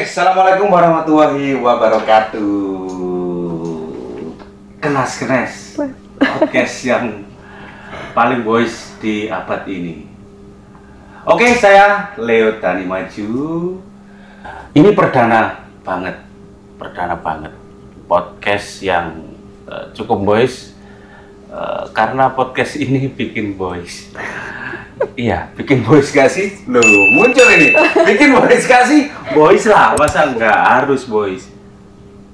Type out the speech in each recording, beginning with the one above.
Assalamualaikum warahmatullahi wabarakatuh. Kenas podcast yang paling boys di abad ini. Oke, saya Leo Dani Maju. Ini perdana banget podcast yang cukup boys, karena podcast ini bikin boys. Iya, bikin boys gak sih? Loh, muncul ini. Bikin boys gak sih? Boys lah, masa nggak harus boys?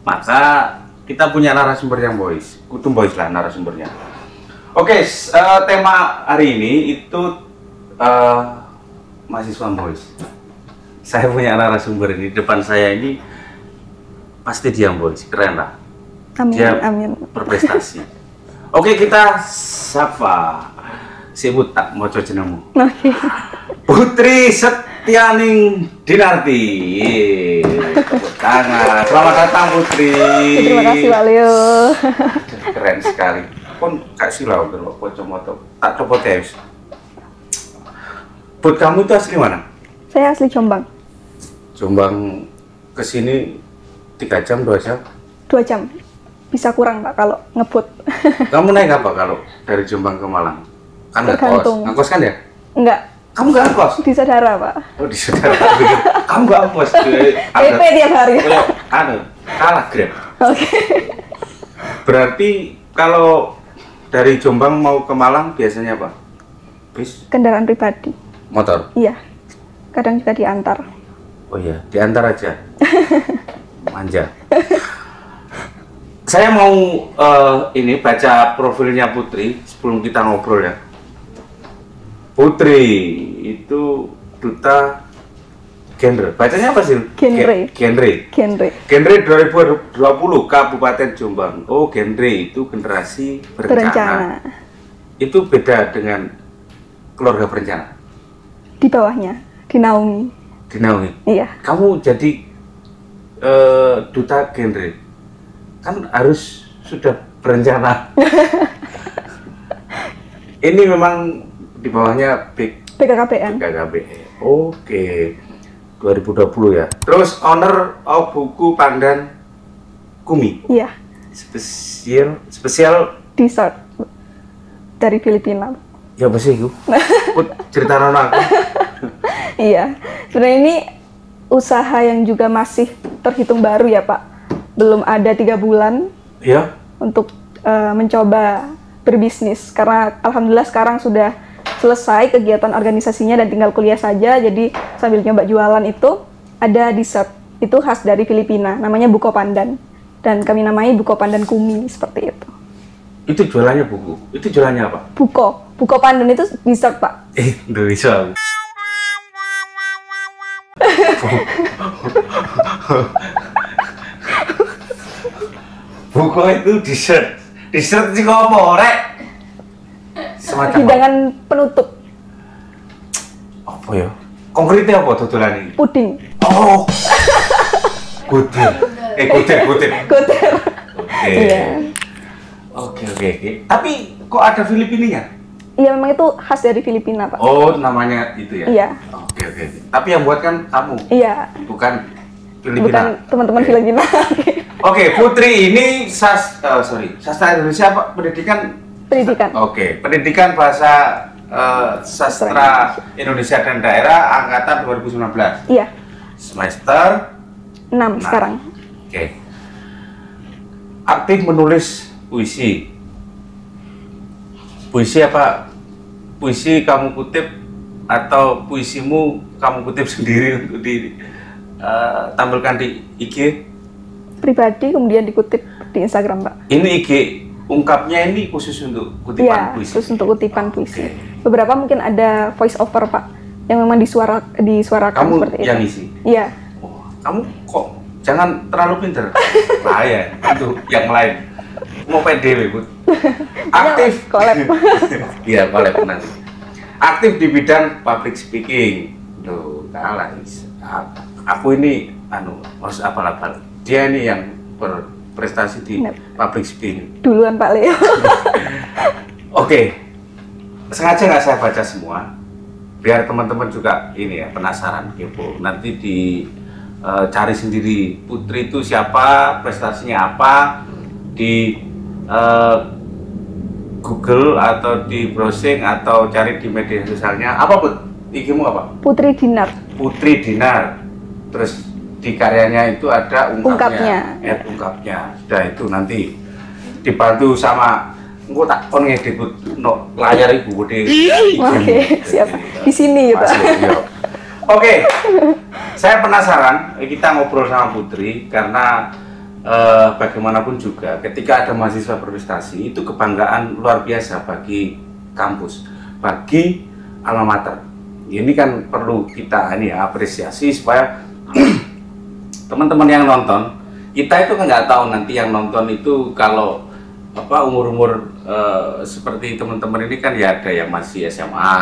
Masa kita punya narasumber yang boys? Kutu boys lah narasumbernya. Oke, tema hari ini itu mahasiswa boys. Saya punya narasumber ini, depan saya ini pasti dia boys, keren lah. Amin, dia amin. Berprestasi. Oke, kita sapa. Sebut tak mau jenengmu. Oke. Putri Setianing Dinarti. Tepuk tangan. Selamat datang Putri. Terima kasih Pak Leo. Keren sekali. Pun kasih lah kalau foto tak coba tes. Put, kamu itu asli mana? Saya asli Jombang. Jombang ke sini 3 jam, 2 jam? 2 jam. Bisa kurang Pak kalau ngebut. Kamu naik apa kalau dari Jombang ke Malang? Kan nggak kos, ngekos kan ya? Enggak. Kamu nggak ngekos? Di saudara Pak. Oh, di saudara. Kamu nggak ngekos? PP tiap hari. Kalah Grab. Oke. Berarti kalau dari Jombang mau ke Malang biasanya apa? Bis? Kendaraan pribadi. Motor? Iya. Kadang juga diantar. Oh iya, diantar aja. Manja. Saya mau ini baca profilnya Putri sebelum kita ngobrol ya. Putri itu duta genre. Bacanya apa sih? Genre. Genre 2020 Kabupaten Jombang. Oh, genre itu generasi berencana. Itu beda dengan keluarga berencana. Di bawahnya, dinaungi. Iya. Kamu jadi duta genre. Kan harus sudah berencana. Ini memang di bawahnya BKKBN. Oke. 2020 ya. Terus owner of buku Pandan Kumi. Iya. Spesial Dessert dari Filipina. Ya apa sih itu? Cerita nona aku. Iya. Sebenarnya ini usaha yang juga masih terhitung baru ya Pak. Belum ada 3 bulan ya untuk mencoba berbisnis, karena alhamdulillah sekarang sudah selesai kegiatan organisasinya dan tinggal kuliah saja. Jadi sambil nyoba jualan itu ada dessert itu khas dari Filipina, namanya buko pandan, dan kami namai buko pandan Kumi seperti itu. Itu jualannya buku, itu jualannya apa? Buko pandan itu dessert Pak. Nggak bisa. Buku itu dessert sih apa, rek? Semacam hidangan penutup. Apa ya? Konkretnya apa dodolan ini? Puding. Oh, kutir. Kutir. Iya. Oke. Tapi kok ada Filipininya? Iya, memang itu khas dari Filipina Pak. Oh, namanya itu ya? Iya. Oke. Tapi yang buat kan kamu? Iya. Bukan Filipina? Bukan teman-teman Filipina. Oke, Putri ini sastra Indonesia apa? Pendidikan. Oke, pendidikan bahasa sastra Indonesia dan daerah angkatan 2019. Iya. Semester 6 sekarang. Oke. Aktif menulis puisi. Puisi apa? Puisi kamu kutip atau puisimu kamu kutip sendiri untuk ditampilkan di IG? Pribadi, kemudian dikutip di Instagram Pak. Ini IG ungkapnya ini khusus untuk kutipan puisi? Iya, khusus untuk kutipan puisi. Beberapa mungkin ada voice over Pak, yang memang disuarakan kamu seperti itu. Kamu yang isi? Iya. Oh, kamu kok jangan terlalu pinter. Bahaya untuk yang lain. Mau PDW, Bud. Aktif. Collab. Iya, collab nanti. Aktif di bidang public speaking. Loh, kalah. Aku ini harus apal-apal. Dia ini yang berprestasi di public speaking. Duluan Pak Leo. Oke. Sengaja nggak saya baca semua, biar teman-teman juga ini ya penasaran, kepo. Nanti di cari sendiri Putri itu siapa, prestasinya apa di Google atau di browsing atau cari di media sosialnya. Apa Put? IG-mu apa? Putri Dinar. Putri Dinar. Terus di karyanya itu ada ungkapnya. Ungkapnya. Sudah itu nanti dibantu sama engko tak kon ngedit no layar ibu gede. Oke, siap. Di sini gitu. Oke. Saya penasaran kita ngobrol sama Putri karena bagaimanapun juga ketika ada mahasiswa berprestasi itu kebanggaan luar biasa bagi kampus, bagi alma mater. Ini kan perlu kita apresiasi supaya teman-teman yang nonton, kita itu kan nggak tahu nanti yang nonton itu kalau umur-umur seperti teman-teman ini kan ya ada yang masih SMA,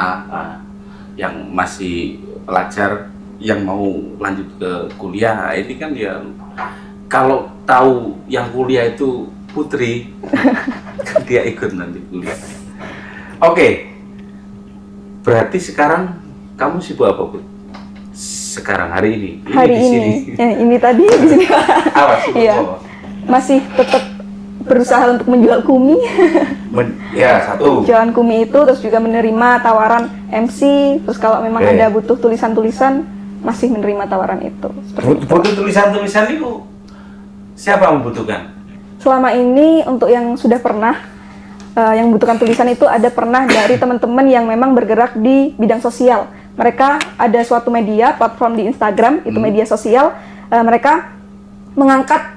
yang masih pelajar, yang mau lanjut ke kuliah. Ini kan ya kalau tahu yang kuliah itu Putri, dia ikut nanti kuliah. Oke, berarti sekarang kamu sibuk apa, Put? Sekarang hari ini? Hari ini, ini tadi di sini. Apa sibuk? Iya, masih tetap berusaha untuk menjual Kumi. Ya, satu. Jualan Kumi itu, terus juga menerima tawaran MC, terus kalau memang ada butuh tulisan-tulisan, masih menerima tawaran itu. Butuh tulisan-tulisan itu siapa membutuhkan? Selama ini untuk yang sudah pernah yang membutuhkan tulisan itu ada pernah dari teman-teman yang memang bergerak di bidang sosial. Mereka ada suatu media, platform di Instagram, itu media sosial. Mereka mengangkat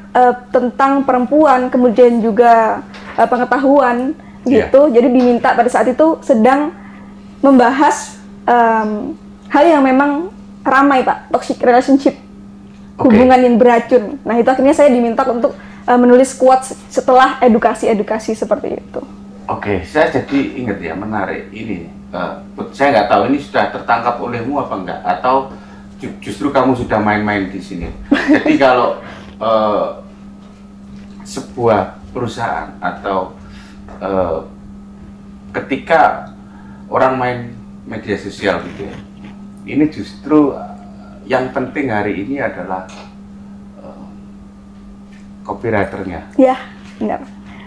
tentang perempuan, kemudian juga pengetahuan gitu. Jadi diminta pada saat itu sedang membahas hal yang memang ramai Pak, toxic relationship. Hubungan yang beracun. Nah itu akhirnya saya diminta untuk menulis quotes setelah edukasi seperti itu. Oke, saya jadi ingat ya, menarik ini. Saya nggak tahu ini sudah tertangkap olehmu apa enggak, atau justru kamu sudah main-main di sini. Jadi kalau sebuah perusahaan atau ketika orang main media sosial gitu ya, ini justru yang penting hari ini adalah copywriternya. Ya, benar.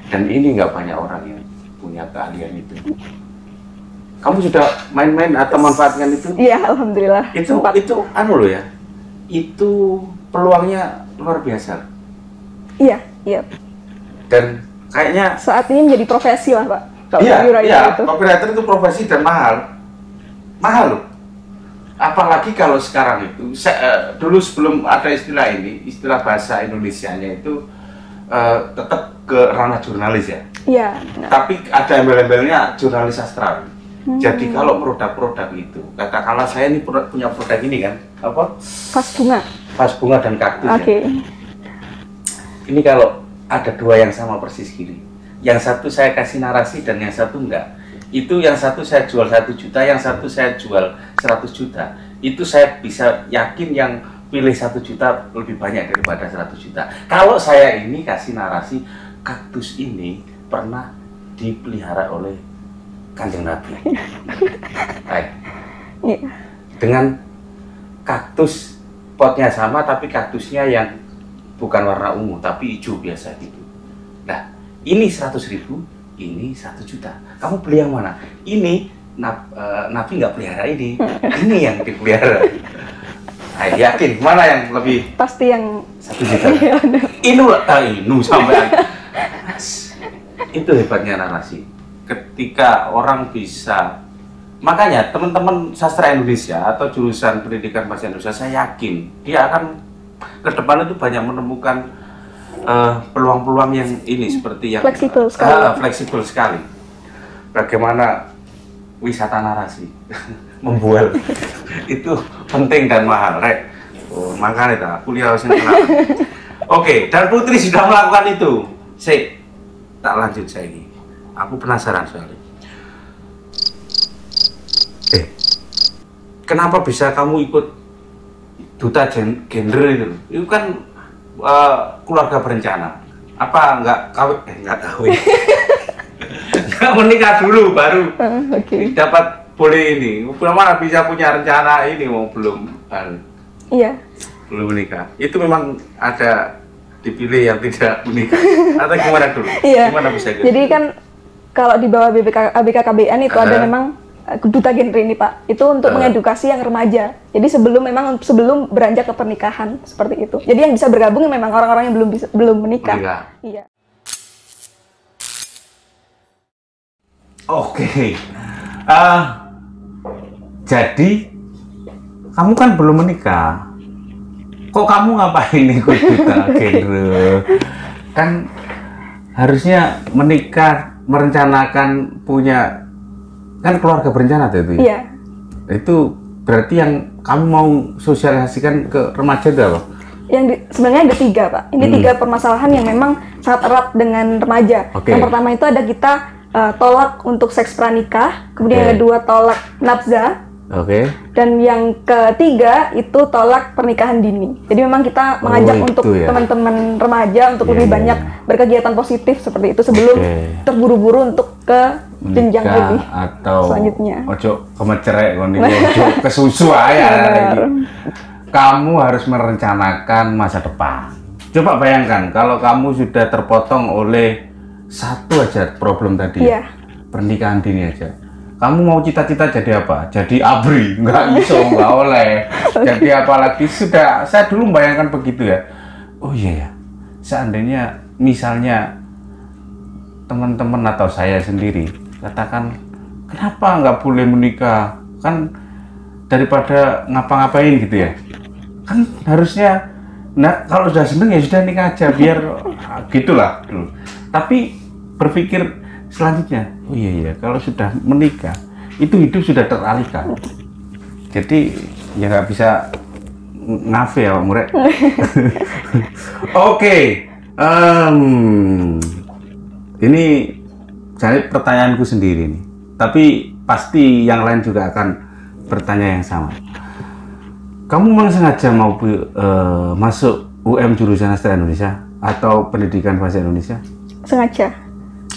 Dan ini nggak banyak orang yang punya keahlian itu. Kamu sudah main-main atau manfaatkan itu? Iya, alhamdulillah. Itu loh ya. Itu peluangnya luar biasa. Iya, iya. Dan kayaknya saat ini menjadi profesi lah Pak. Iya, copywriter itu profesi dan mahal. Mahal loh. Apalagi kalau sekarang itu, dulu sebelum ada istilah ini, istilah bahasa Indonesianya itu tetap ke ranah jurnalis ya. Iya. Tapi ada embel-embelnya jurnalis sastra. Jadi kalau produk-produk itu, katakanlah saya ini punya produk ini kan, apa? Vas bunga. Vas bunga dan kaktus. Oke. Ya. Ini kalau ada dua yang sama persis gini, yang satu saya kasih narasi dan yang satu enggak. Itu yang satu saya jual 1 juta, yang satu saya jual 100 juta. Itu saya bisa yakin yang pilih 1 juta lebih banyak daripada 100 juta. Kalau saya ini kasih narasi, kaktus ini pernah dipelihara oleh Kanjeng Nabi. Baik. Dengan kaktus potnya sama, tapi kaktusnya yang bukan warna ungu, tapi hijau biasa gitu. Nah, ini 100.000. Ini 1 juta. Kamu beli yang mana? Ini Nabi nggak pelihara ini. Ini yang dipelihara. Nah, yakin mana yang lebih? Pasti yang 1 juta. Inu sampai. Itu hebatnya narasi. Ketika orang bisa, makanya teman-teman sastra Indonesia atau jurusan pendidikan bahasa Indonesia, saya yakin dia akan ke depan itu banyak menemukan peluang-peluang yang ini seperti yang fleksibel sekali. Fleksibel sekali. Bagaimana wisata narasi membual itu penting dan mahal, Rek. Makanya kuliah harus kenal. Oke, dan Putri sudah melakukan itu. Tak lanjut saya ini. Aku penasaran soalnya. Kenapa bisa kamu ikut duta gender itu? Itu kan keluarga berencana. Apa nggak kawin? Nggak kawin. Nggak menikah dulu baru dapat boleh ini. Mana bisa punya rencana ini mau belum? Iya. Belum menikah. Itu memang ada dipilih yang tidak menikah atau gimana dulu? Iya. Gimana bisa gitu? Jadi kan kalau di bawah BKKBN itu ada memang duta genre ini Pak. Itu untuk mengedukasi yang remaja. Jadi sebelum beranjak ke pernikahan seperti itu. Jadi yang bisa bergabung memang orang-orang yang belum menikah. Iya. Oke. Jadi kamu kan belum menikah. Kok kamu ngapain ikut duta genre? Kan harusnya menikah, merencanakan punya kan keluarga berencana tuh itu. Iya. Itu berarti yang kamu mau sosialisasikan ke remaja itu apa? Sebenarnya ada 3 Pak. Ini 3 permasalahan yang memang sangat erat dengan remaja. Yang pertama itu ada kita tolak untuk seks pranikah, kemudian yang kedua tolak nafza. Dan yang ketiga itu tolak pernikahan dini. Jadi memang kita mengajak untuk teman-teman remaja untuk lebih banyak berkegiatan positif seperti itu sebelum terburu-buru untuk ke jenjang lebih atau selanjutnya. Ojo kemecerek ojo kesusu ya. Kamu harus merencanakan masa depan. Coba bayangkan kalau kamu sudah terpotong oleh satu aja problem tadi, pernikahan dini aja. Kamu mau cita-cita jadi apa? Jadi ABRI? Nggak bisa, nggak oleh. Jadi apa lagi? Sudah, saya dulu membayangkan begitu ya. Oh iya ya, seandainya misalnya teman-teman atau saya sendiri katakan, kenapa nggak boleh menikah? Kan daripada ngapa-ngapain gitu ya. Kan harusnya, nah kalau sudah seneng ya sudah nikah aja, biar gitulah dulu. Tapi berpikir selanjutnya, oh iya kalau sudah menikah itu hidup sudah teralihkan. Jadi ya nggak bisa ngafe ya Pak Murek. Oke, ini jadi pertanyaanku sendiri nih. Tapi pasti yang lain juga akan bertanya yang sama. Kamu memang sengaja mau masuk UM jurusan Sastra Indonesia atau pendidikan bahasa Indonesia? Sengaja.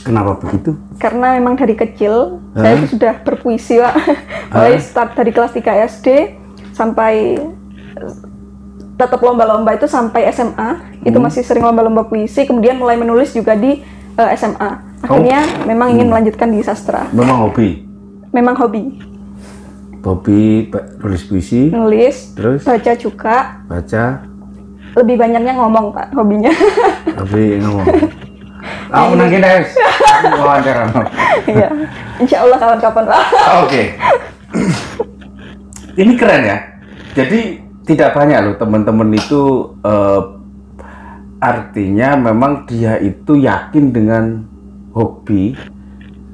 Kenapa begitu? Karena memang dari kecil saya itu sudah berpuisi Pak. Mulai start dari kelas 3 SD sampai tetap lomba-lomba itu sampai SMA. Itu masih sering lomba-lomba puisi, kemudian mulai menulis juga di SMA. Akhirnya memang ingin melanjutkan di sastra. Memang hobi? Memang hobi. Hobi nulis puisi? Nulis, terus? Baca juga. Baca? Lebih banyaknya ngomong Pak, hobinya. Lebih ngomong? Aku menang guys. Aku wawancara. Iya, insya Allah kawan-kawan Pak. Oke. Ini keren ya. Jadi tidak banyak loh teman-teman itu artinya memang dia itu yakin dengan hobi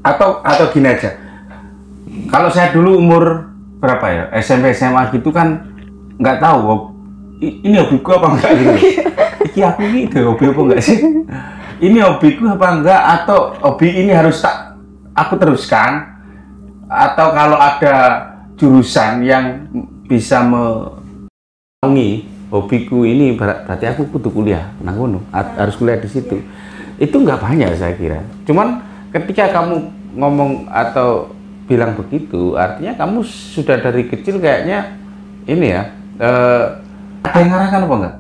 atau gini aja. Kalau saya dulu umur berapa ya, SMP SMA gitu kan nggak tahu ini hobiku apa enggak gitu. Iki aku gitu hobi apa enggak sih? Ini hobiku apa enggak, atau hobi ini harus aku teruskan, atau kalau ada jurusan yang bisa memenuhi hobiku ini berarti aku kudu kuliah nang ngono, harus kuliah di situ. Itu nggak banyak saya kira. Cuman ketika kamu ngomong atau bilang begitu, artinya kamu sudah dari kecil kayaknya ini ya, ada yang ngarahkan apa enggak?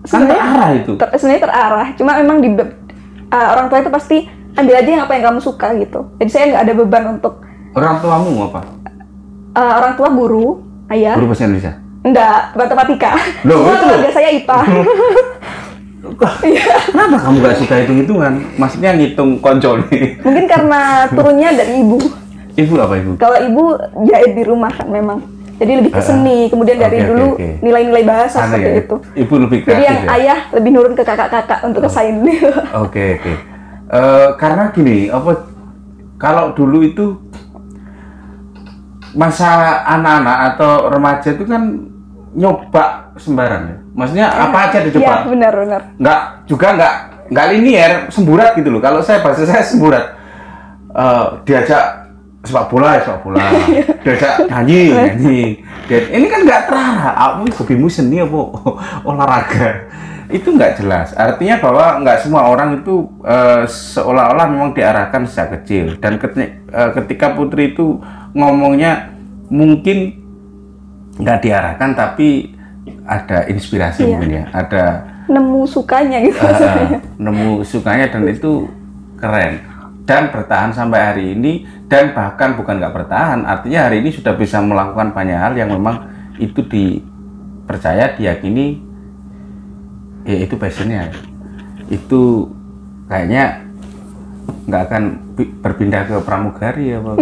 Kan terarah itu. Sebenarnya terarah, cuma memang orang tua itu pasti ambil aja yang apa yang kamu suka gitu. Jadi saya nggak ada beban untuk. Orang tuamu apa? Orang tua guru, ayah. Guru bahasa Indonesia? Enggak, matematika. Loh, itu keluarga saya IPA. Kenapa kamu nggak suka hitung-hitungan? Maksudnya ngitung konco nih? Mungkin karena turunnya dari ibu. Ibu apa ibu? Kalau ibu jahit di rumah kan memang. Jadi lebih ke seni, kemudian dari dulu nilai-nilai bahasa seperti itu. Ibu lebih kreatif. Jadi yang ayah lebih nurun ke kakak-kakak untuk kesain. Oke. Karena gini, kalau dulu itu masa anak-anak atau remaja itu kan nyoba sembarang ya. Maksudnya apa aja dicoba. Iya, benar. Nggak linear, semburat gitu loh. Kalau bahasa saya semburat. Diajak sepak bola, diajak nyanyi. Ini kan nggak terarah. Hobimu seni apa olahraga? Itu nggak jelas. Artinya bahwa nggak semua orang itu seolah-olah memang diarahkan sejak kecil. Dan ketika Putri itu ngomongnya mungkin nggak diarahkan, tapi ada inspirasi mungkin ya, ada nemu sukanya gitu. nemu sukanya dan itu keren dan bertahan sampai hari ini, dan bahkan bukan nggak bertahan, artinya hari ini sudah bisa melakukan banyak hal yang memang itu dipercaya, diyakini ya itu passionnya. Itu kayaknya nggak akan berpindah ke pramugari ya Pak.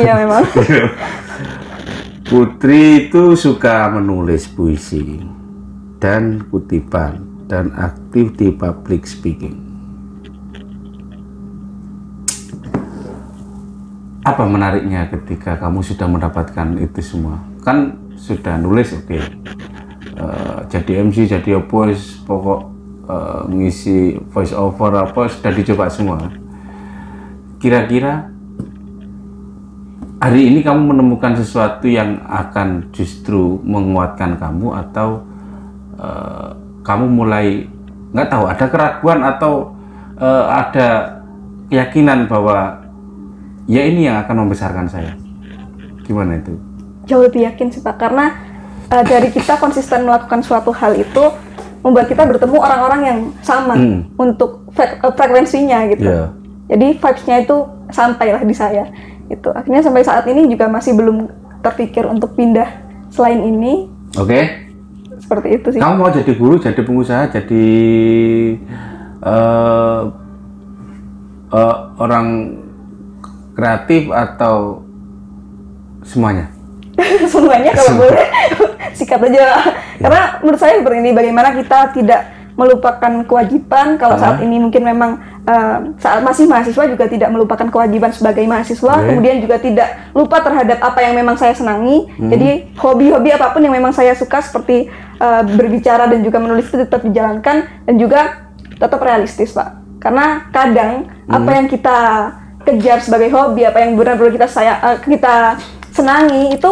Iya memang. Putri itu suka menulis puisi dan kutipan dan aktif di public speaking. Apa menariknya ketika kamu sudah mendapatkan itu semua? Kan sudah nulis oke. Jadi MC, jadi voice, pokok ngisi voice over apa sudah dicoba semua. Kira-kira hari ini kamu menemukan sesuatu yang akan justru menguatkan kamu, atau kamu mulai nggak tahu ada keraguan atau ada keyakinan bahwa ya ini yang akan membesarkan saya? Gimana itu? Jauh lebih yakin sih Pak, karena dari kita konsisten melakukan suatu hal itu membuat kita bertemu orang-orang yang sama untuk frekuensinya gitu. Yeah. Jadi vibes-nya itu sampailah di saya. Itu akhirnya sampai saat ini juga masih belum terpikir untuk pindah selain ini. Oke. Seperti itu sih. Kamu mau jadi guru, jadi pengusaha, jadi orang kreatif atau semuanya? Semuanya kalau boleh sikat aja. Karena menurut saya seperti ini, bagaimana kita tidak melupakan kewajiban. Kalau saat ini mungkin memang saat masih mahasiswa juga tidak melupakan kewajiban sebagai mahasiswa, kemudian juga tidak lupa terhadap apa yang memang saya senangi. Jadi hobi-hobi apapun yang memang saya suka seperti berbicara dan juga menulis itu tetap dijalankan, dan juga tetap realistis Pak. Karena kadang apa yang kita kejar sebagai hobi, apa yang benar-benar kita senangi itu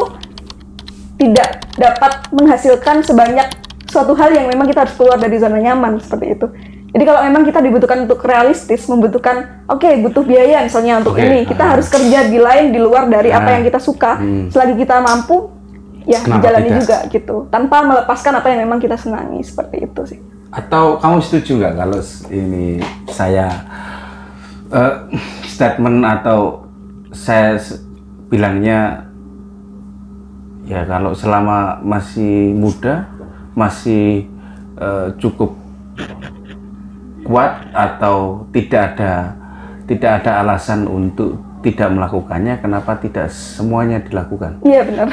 tidak dapat menghasilkan sebanyak suatu hal yang memang kita harus keluar dari zona nyaman, seperti itu. Jadi kalau memang kita dibutuhkan untuk realistis, membutuhkan butuh biaya misalnya untuk ini, kita harus kerja di lain di luar dari apa yang kita suka. Selagi kita mampu, ya dijalani juga gitu, tanpa melepaskan apa yang memang kita senangi, seperti itu sih. Atau kamu setuju nggak kalau ini saya statement atau saya bilangnya ya kalau selama masih muda, masih cukup kuat atau tidak ada alasan untuk tidak melakukannya, kenapa tidak semuanya dilakukan? Iya benar.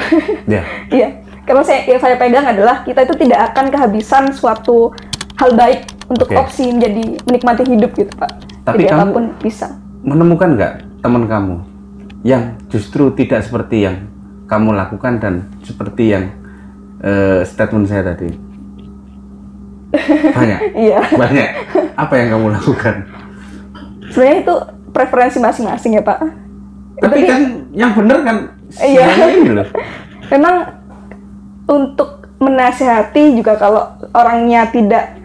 Ya. Iya. Karena yang saya pegang adalah kita itu tidak akan kehabisan suatu hal baik untuk opsi menjadi menikmati hidup gitu Pak. Tapi jadi kamu apapun bisa. Menemukan nggak teman kamu yang justru tidak seperti yang kamu lakukan dan seperti yang statement saya tadi? Banyak? Iya. Banyak. Apa yang kamu lakukan? Sebenarnya itu preferensi masing-masing ya Pak. Tapi kan yang benar kan iya. Ini loh. Memang untuk menasihati juga kalau orangnya tidak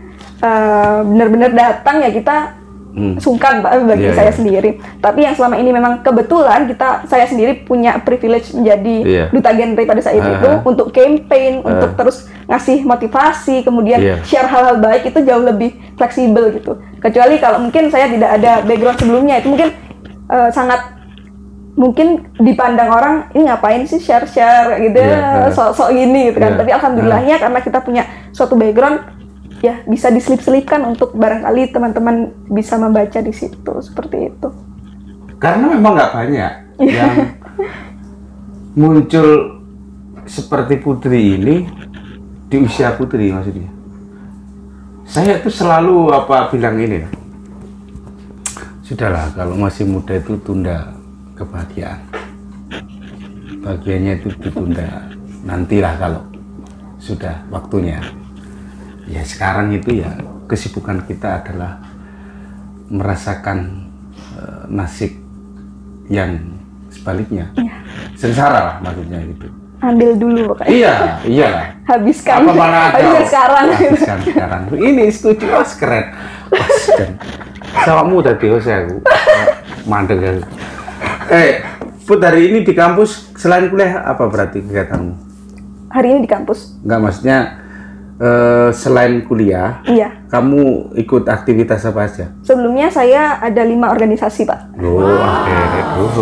benar-benar datang ya kita sungkan Pak bagi saya sendiri. Tapi yang selama ini memang kebetulan saya sendiri punya privilege menjadi duta genre pada saat itu untuk campaign, untuk terus ngasih motivasi, kemudian share hal-hal baik, itu jauh lebih fleksibel gitu. Kecuali kalau mungkin saya tidak ada background sebelumnya, itu mungkin sangat mungkin dipandang orang ini ngapain sih share gitu, sok-sok gini gitu kan. Tapi alhamdulillahnya karena kita punya suatu background, ya bisa diselip-selipkan untuk barangkali teman-teman bisa membaca di situ, seperti itu. Karena memang nggak banyak yang muncul seperti Putri ini di usia Putri maksudnya. Saya tuh selalu bilang ini, sudahlah kalau masih muda itu tunda kebahagiaan. Bahagianya itu ditunda nantilah kalau sudah waktunya. Ya sekarang itu ya kesibukan kita adalah merasakan nasib yang sebaliknya, sengsara lah maksudnya gitu. Ambil dulu Pak. Iya. Habiskan sekarang. Habiskan sekarang. Ini studio keren. Dan sawakmu tadi saya mandeg. Iya. Put, hari ini di kampus selain kuliah apa berarti kegiatanmu? hari ini di kampus. Enggak, maksudnya selain kuliah, Iya. kamu ikut aktivitas apa aja? Sebelumnya saya ada 5 organisasi, Pak. Oh, oke.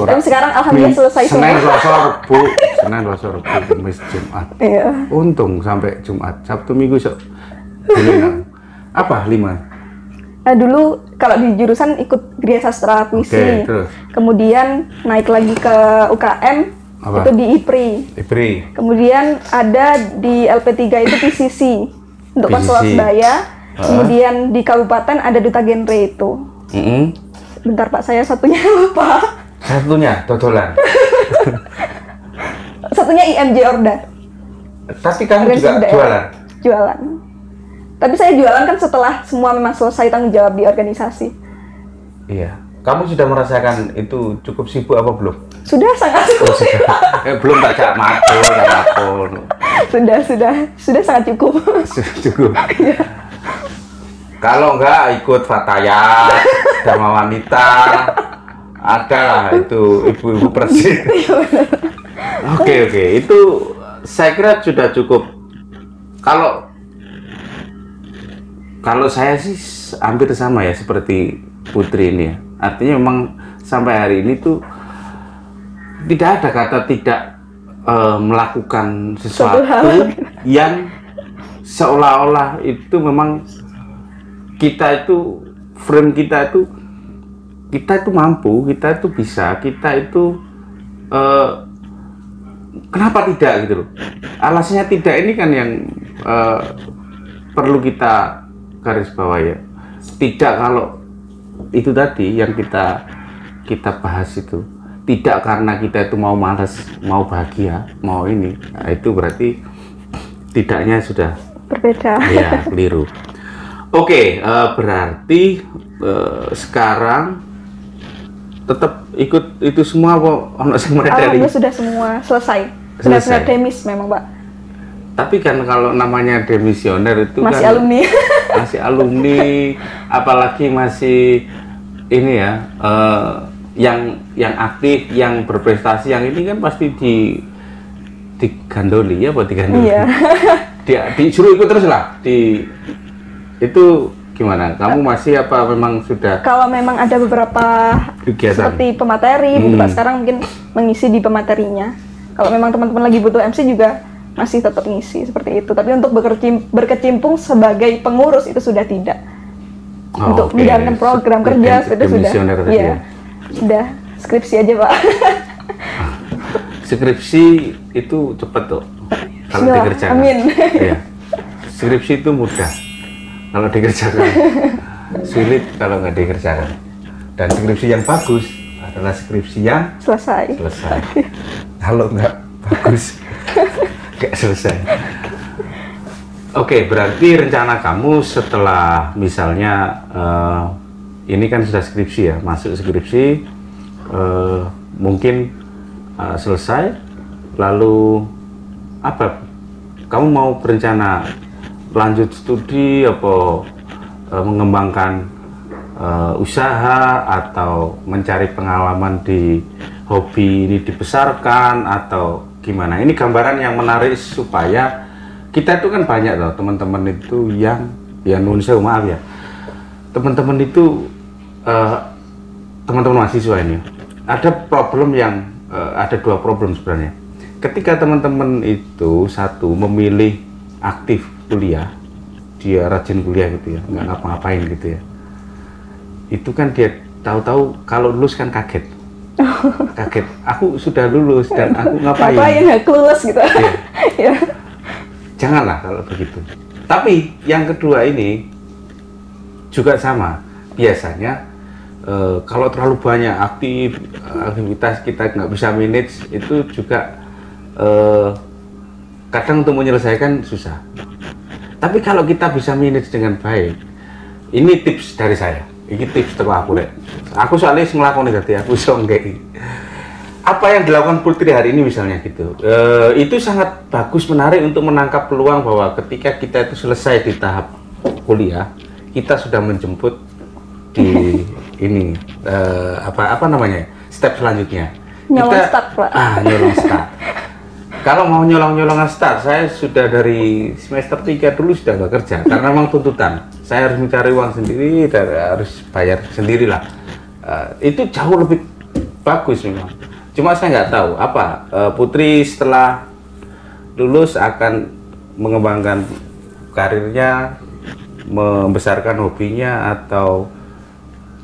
Tapi sekarang alhamdulillah selesai Senin, semua. Selasa, Rabu, Senin, Selasa, Rabu, Kamis, Jumat. Iya. Untung sampai Jumat, Sabtu, Minggu sok. Boleh. Apa 5? Nah, dulu kalau di jurusan ikut Gria Sastra Puisi. Oke, terus? Kemudian naik lagi ke UKM. Apa? Itu di IPRI. IPRI. Kemudian ada di LP3 itu PCC untuk PCC. konsulat sebaya. Kemudian di kabupaten ada duta genre itu. Bentar Pak, saya satunya lupa. Satunya dodolan. Satunya IMJ Orda. Tapi kamu Organisasi juga daerah. jualan. Jualan. Tapi saya jualan kan setelah semua memang selesai tanggung jawab di organisasi. Iya. Kamu sudah merasakan itu cukup sibuk apa belum? Sudah sangat Oh, cukup. sudah. Belum tak cak matur, tak lapor. Sudah sangat cukup. Cukup. Kalau enggak ikut Fatayat, Dharma Wanita, ada lah itu ibu-ibu Persib. Oke, itu saya kira sudah cukup. Kalau saya sih hampir sama ya seperti Putri ini ya. Artinya memang sampai hari ini tuh tidak ada kata tidak melakukan sesuatu yang seolah-olah itu memang kita itu frame kita itu mampu, kita itu bisa, kita itu kenapa tidak gitu loh. Alasannya tidak ini kan yang perlu kita garis bawah ya. Tidak kalau itu tadi yang kita bahas itu tidak karena kita itu mau malas, mau bahagia, mau ini, nah, itu berarti tidaknya sudah Berbeda. ya keliru. Oke, berarti sekarang tetap ikut itu semua apa ono sing materi? Alhamdulillah sudah semua selesai. Benar-benar demis memang Pak. Tapi kan kalau namanya demisioner itu Masih kan alumni. masih alumni, apalagi masih ini ya, yang aktif, yang berprestasi, yang ini kan pasti digandoli ya, buat digandoli. Iya. Disuruh ikut terus lah. Itu gimana? Kamu masih apa memang sudah? Kalau memang ada beberapa Kegiatan. seperti pemateri, gitu Pak, sekarang mungkin mengisi di pematerinya. Kalau memang teman-teman lagi butuh MC juga masih tetap ngisi seperti itu. Tapi untuk berkecimpung sebagai pengurus itu sudah tidak. Untuk menjalankan program kerja itu sudah. Iya. Sudah skripsi aja Pak. Skripsi itu cepat tuh kalau Bismillah, dikerjakan. amin. Iya. Skripsi itu mudah kalau dikerjakan, sulit kalau nggak dikerjakan. Dan skripsi yang bagus adalah skripsi yang Selesai. Kalau nggak bagus, nggak selesai. Oke, berarti rencana kamu setelah misalnya ini kan sudah skripsi ya, masuk skripsi, mungkin selesai, lalu apa? Kamu mau berencana lanjut studi apa mengembangkan usaha atau mencari pengalaman di hobi ini dibesarkan atau gimana? Ini gambaran yang menarik supaya kita itu kan banyak loh teman-teman itu yang ya nun sewu, maaf ya, teman-teman itu teman-teman mahasiswa ini ada problem yang ada dua problem sebenarnya. Ketika teman-teman itu satu memilih aktif kuliah, dia rajin kuliah gitu ya, nggak ngapa-ngapain gitu ya, itu kan dia tahu-tahu kalau lulus kan kaget. Kaget, aku sudah lulus dan aku ngapain? Ngapain ya, clueless gitu. Iya. Janganlah kalau begitu. Tapi yang kedua ini juga sama. Biasanya kalau terlalu banyak aktivitas kita nggak bisa manage, itu juga kadang untuk menyelesaikan susah. Tapi kalau kita bisa manage dengan baik, ini tips dari saya. Ini tips terus aku deh. Aku soalnya ngelakoni tadi, aku songgek. Apa yang dilakukan Putri hari ini misalnya gitu, itu sangat bagus, menarik untuk menangkap peluang bahwa ketika kita itu selesai di tahap kuliah, kita sudah menjemput di ini apa namanya step selanjutnya. Nyolong Kita, start, Pak. nyolong start. Kalau mau nyolong-nyolong start, saya sudah dari semester 3 dulu sudah nggak kerja karena memang tuntutan. Saya harus mencari uang sendiri dan harus bayar sendirilah. Itu jauh lebih bagus memang. Cuma saya nggak tahu apa Putri setelah lulus akan mengembangkan karirnya, membesarkan hobinya, atau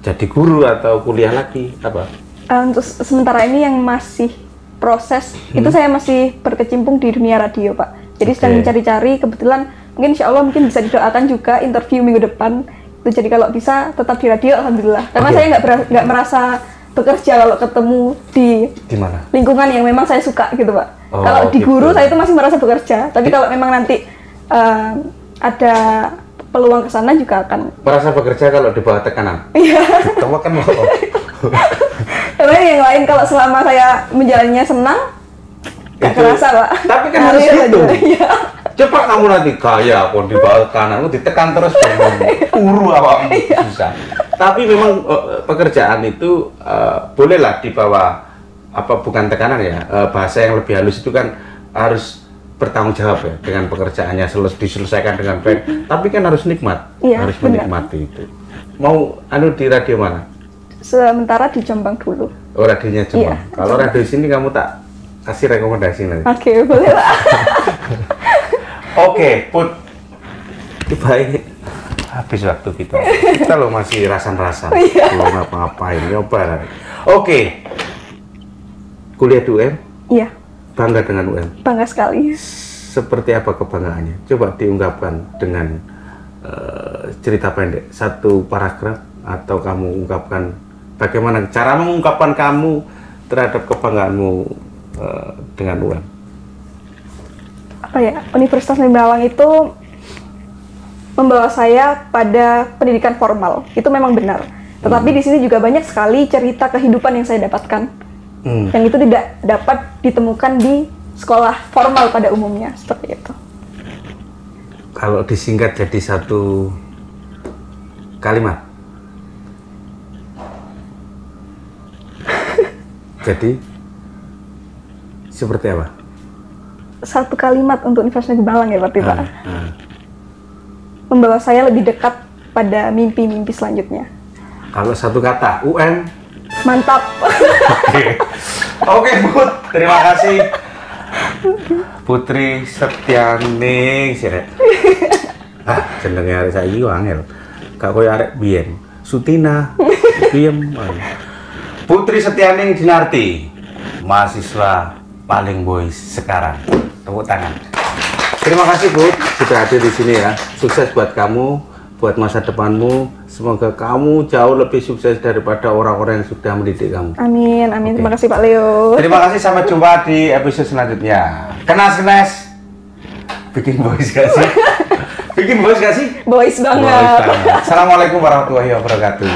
jadi guru atau kuliah lagi apa? Untuk sementara ini yang masih proses itu saya masih berkecimpung di dunia radio, Pak. Jadi sedang mencari-cari, kebetulan mungkin insya Allah mungkin bisa didoakan juga interview minggu depan. Itu jadi kalau bisa tetap di radio, alhamdulillah. Karena saya nggak merasa bekerja kalau ketemu di mana? Lingkungan yang memang saya suka gitu, Pak. Oh, kalau di guru gitu. saya itu masih merasa bekerja, tapi kalau memang nanti ada peluang ke sana juga akan merasa bekerja kalau di bawah tekanan. Iya. Kamu kan mau. Karena yang lain kalau selama saya menjalannya senang, nggak kerasa, Pak. Tapi kan harus gitu. Coba kamu nanti kaya, pun di bawah tekanan, kamu ditekan terus, guru apa susah. Tapi memang pekerjaan itu bolehlah di bawah bukan tekanan ya, bahasa yang lebih halus itu kan harus bertanggung jawab ya dengan pekerjaannya, diselesaikan dengan baik. Tapi kan harus nikmat, harus menikmati itu. Mau di radio mana? Sementara di Jombang dulu. Oh, radionya Jombang. Iya, kalau radio sini kamu tak kasih rekomendasi nanti. Oke, boleh, Pak. Oke, Put. Baik. Habis waktu kita. Kita loh masih rasan-rasan. Belum ngapa-ngapain, nyoba. Oke. Kuliah di UM? Iya. Bangga dengan UM? Bangga sekali. Seperti apa kebanggaannya? Coba diungkapkan dengan cerita pendek. Satu paragraf atau kamu ungkapkan bagaimana cara mengungkapkan kamu terhadap kebanggaanmu dengan UM? Apa ya, Universitas Negeri Malang itu membawa saya pada pendidikan formal. Itu memang benar. Tetapi di sini juga banyak sekali cerita kehidupan yang saya dapatkan. Yang itu tidak dapat ditemukan di sekolah formal pada umumnya, seperti itu. Kalau disingkat jadi satu kalimat. Jadi seperti apa? Satu kalimat untuk Universitas Negeri Malang ya berarti, Pak. Membawa saya lebih dekat pada mimpi-mimpi selanjutnya. Kalau satu kata, UM. Mantap. Oke, Put. Terima kasih. Putri Setianing sirek. Jenenge arek saiki angel. Gak koyo arek biyen. Sutina. Diem. Putri Setianing Dinarti, mahasiswa paling boys sekarang. Tepuk tangan. Terima kasih, Put, sudah hadir di sini ya. Sukses buat kamu, buat masa depanmu. Semoga kamu jauh lebih sukses daripada orang-orang yang sudah mendidik kamu. Amin, amin. Terima kasih, Pak Leo. Terima kasih, sampai jumpa di episode selanjutnya. Kenas-kenas. Bikin boys gak sih? Bikin boys gak sih? Boys banget. Boys banget. Assalamualaikum warahmatullahi wabarakatuh.